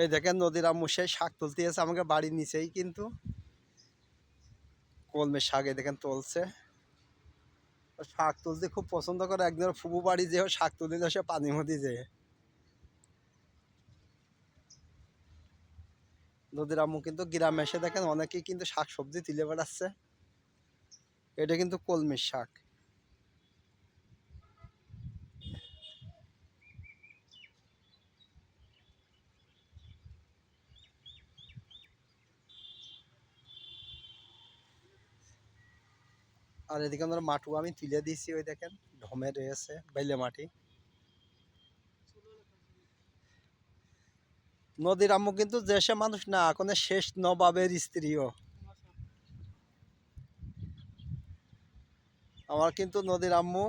এই দেখেন নদীর আম্মু সেই শাক তুলতে এসে আমাকে বাড়ির নিচেই, কিন্তু কলমের শাক এই দেখেন তুলছে। শাক তুলতে খুব পছন্দ করে, একদিন ফুবু বাড়ি যেও শাক তুলতে সে পানির মধ্যে যেয়ে। নদীর আম্মু কিন্তু গ্রামে এসে দেখেন অনেকেই কিন্তু শাক সবজি তুলে বেড়াচ্ছে। এটা কিন্তু কলমের শাক। আর এদিকে আমরা মাটু আমি তুলে দিয়েছি, ওই দেখেন ঢমে রয়েছে বেলে মাটি। নদীর আম্মু কিন্তু দেশে মানুষ না, এখন শেষ নবাবের স্ত্রীও। আমার কিন্তু নদীর আম্মু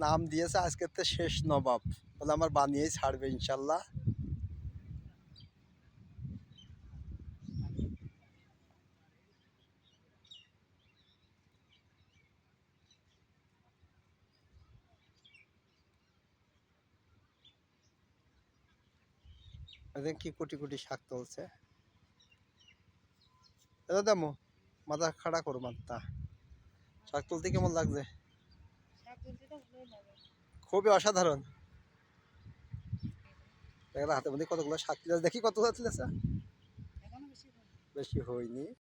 নাম দিয়েছে আজকের তো শেষ নবাব, বলে আমার বানিয়েই ছাড়বে ইনশাল্লাহ। কি কোটি কোটি শাক তুলছে। এটা দেমো মাথা খাড়া করো, মাথা। শাক তুলতে কেমন লাগছে? খুবই অসাধারণ। হাতের মধ্যে কতগুলো শাক তুলেছে, দেখি কতগুলো তুলেছে। বেশি হয়নি।